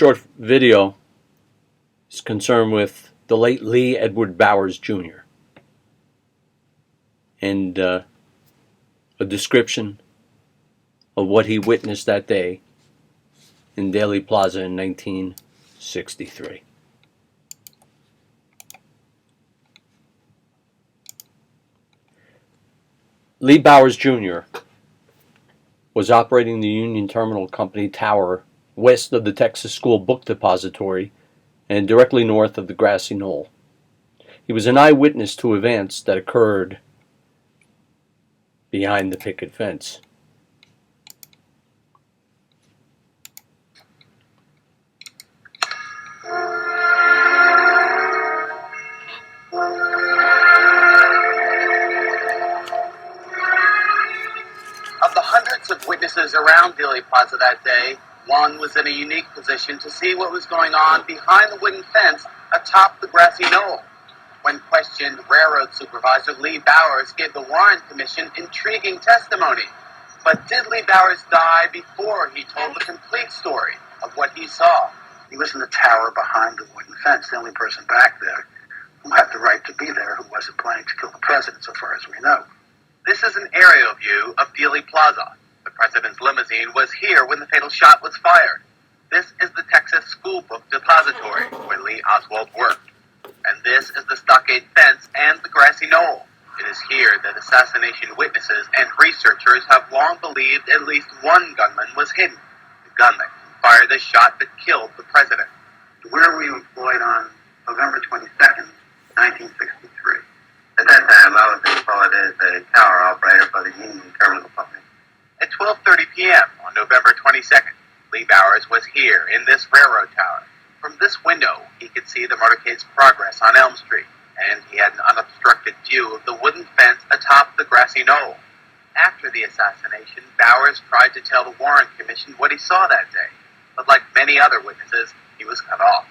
Short video is concerned with the late Lee Edward Bowers Jr. and a description of what he witnessed that day in Dealey Plaza in 1963. Lee Bowers Jr. was operating the Union Terminal Company Tower west of the Texas School Book Depository and directly north of the Grassy Knoll. He was an eyewitness to events that occurred behind the picket fence. Of the hundreds of witnesses around Dealey Plaza that day, one was in a unique position to see what was going on behind the wooden fence atop the Grassy Knoll. When questioned, Railroad Supervisor Lee Bowers gave the Warren Commission intriguing testimony. But did Lee Bowers die before he told the complete story of what he saw? He was in the tower behind the wooden fence, the only person back there who had the right to be there who wasn't planning to kill the president, so far as we know. This is an aerial view of Dealey Plaza. The president's limousine was here when the fatal shot was fired. This is the Texas School Book Depository, where Lee Oswald worked. And this is the stockade fence and the Grassy Knoll. It is here that assassination witnesses and researchers have long believed at least one gunman was hidden. The gunman who fired the shot that killed the president. Where were you employed on November 22nd, 1963? At that time, I was employed as a tower operator for the Union Terminal Company. At 12:30 p.m. on November 22nd, Lee Bowers was here in this railroad tower. From this window, he could see the motorcade's progress on Elm Street, and he had an unobstructed view of the wooden fence atop the Grassy Knoll. After the assassination, Bowers tried to tell the Warren Commission what he saw that day, but like many other witnesses, he was cut off.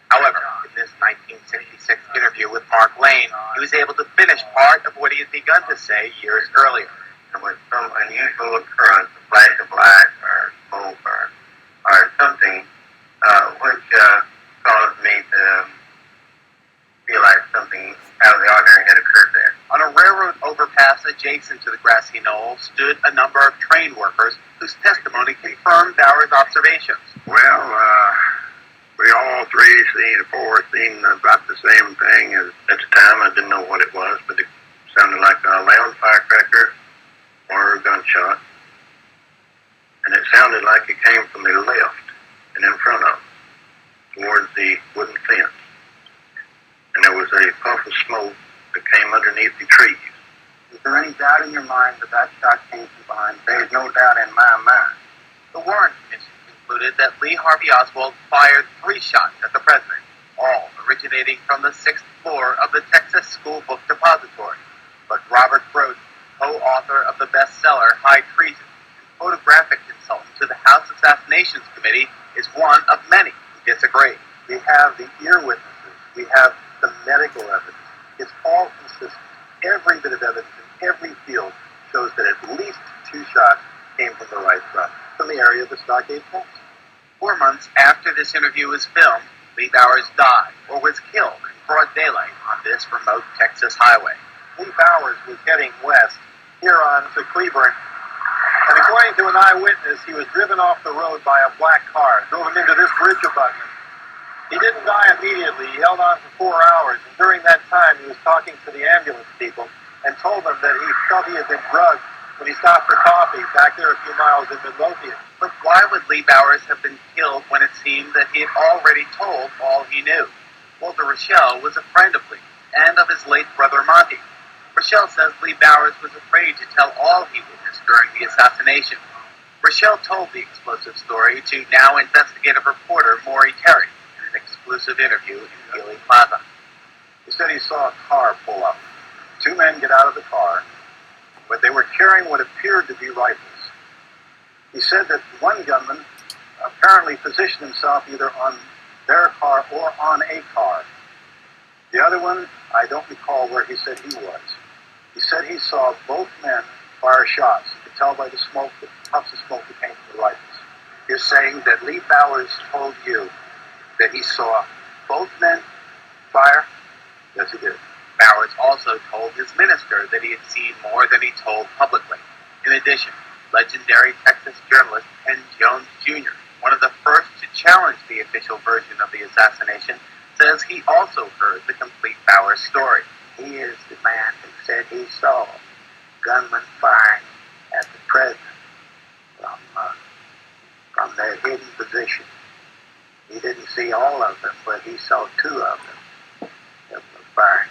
However, in this 1966 interview with Mark Lane, he was able to finish part of what he had begun to say years earlier. There was some unusual occurrence, a flash of light or smoke or something, which caused me to feel like something out of the ordinary had occurred there. On a railroad overpass adjacent to the Grassy Knoll stood a number of train workers whose testimony confirmed Bowers' observations. Well, we all four seen about the same thing. At the time, I didn't know what it was, but it sounded like a loud firecracker or a gunshot. And it sounded like it came from the left and in front of them, towards the wooden fence. And there was a puff of smoke that came underneath the trees. Is there any doubt in your mind that that shot came from behind? There's no doubt in my mind. The Warren Commission concluded that Lee Harvey Oswald fired 3 shots at the president, all originating from the 6th floor of the Texas School Book Depository. But Robert Broden, co-author of the bestseller High Treason, and photographic consultant to the House Assassinations Committee, is one of many who disagree. We have the ear witnesses. We have the medical evidence. It's all consistent. Every bit of evidence in every field shows that at least 2 shots came from the right side, from the area of the stockade fence. 4 months after this interview was filmed, Lee Bowers died or was killed in broad daylight on this remote Texas highway. Lee Bowers was heading west here on to Cleburne, and according to an eyewitness, he was driven off the road by a black car, drove him into this bridge abutment. He didn't die immediately. He held on for 4 hours, and during that time, he was talking to the ambulance people and told them that he felt he had been drugged when he stopped for coffee back there a few miles in Midlothian. But why would Lee Bowers have been killed when it seemed that he had already told all he knew? Walter Rochelle was a friend of Lee and of his late brother Monty. Rochelle says Lee Bowers was afraid to tell all he witnessed during the assassination. Rochelle told the explosive story to now investigative reporter Maury Terry in an exclusive interview in Dealey Plaza. He said he saw a car pull up. 2 men get out of the car, but they were carrying what appeared to be rifles. He said that one gunman apparently positioned himself either on their car or on a car. The other one, I don't recall where he said he was. He said he saw both men fire shots. You could tell by the smoke, the puffs of smoke that came from the rifles. You're saying that Lee Bowers told you that he saw both men fire? Yes, he did. Bowers also told his minister that he had seen more than he told publicly. In addition, legendary Texas journalist Penn Jones Jr., one of the first to challenge the official version of the assassination, says he also heard the complete Bowers story. He is the man who said he saw gunmen firing at the president from their hidden position. He didn't see all of them, but he saw two of them that were firing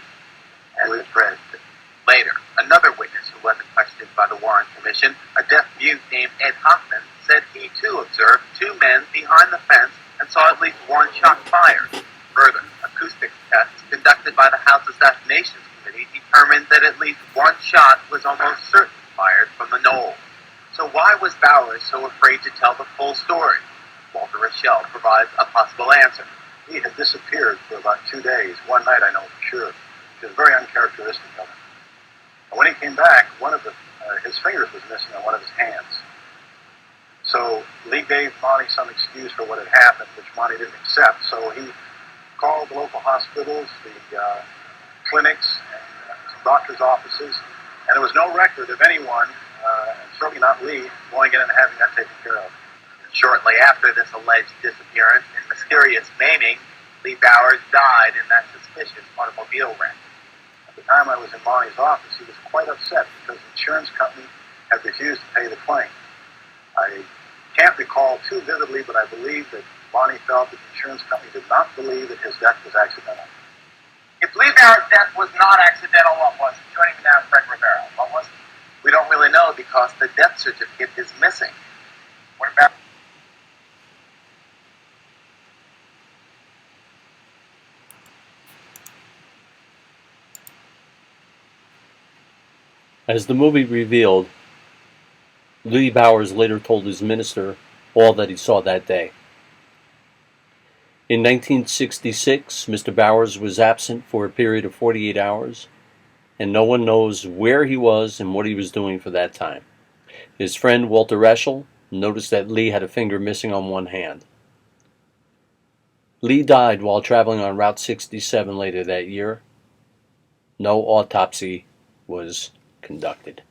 at the president. Later, another witness who wasn't questioned by the Warren Commission, a deaf mute named Ed Hoffman, said he too observed two men behind the fence and saw at least one shot fired. Further, acoustics tests conducted by the House Assassinations Committee determined that at least one shot was almost certainly fired from the Knoll. So why was Bowers so afraid to tell the full story? Walter Rochelle provides a possible answer. He had disappeared for about 2 days. One night I know for sure. It was very uncharacteristic of him. And when he came back, one of his fingers was missing on one of his hands. So Lee gave Monty some excuse for what had happened, which Monty didn't accept. So he called the local hospitals, the clinics, and some doctor's offices, and there was no record of anyone, certainly not Lee, going in and having that taken care of. Shortly after this alleged disappearance and mysterious maiming, Lee Bowers died in that suspicious automobile wreck. At the time I was in Monty's office, he was quite upset because the insurance company had refused to pay the claim. I can't recall too vividly, but I believe that Monty felt that the insurance company did not believe that his death was accidental. If Lee Bowers' death was not accidental, what was it? Joining me now, Fred Rivera. What was it? We don't really know because the death certificate is missing. What about... As the movie revealed, Lee Bowers later told his minister all that he saw that day. In 1966, Mr. Bowers was absent for a period of 48 hours, and no one knows where he was and what he was doing for that time. His friend Walter Rochelle noticed that Lee had a finger missing on one hand. Lee died while traveling on Route 67 later that year. No autopsy was conducted.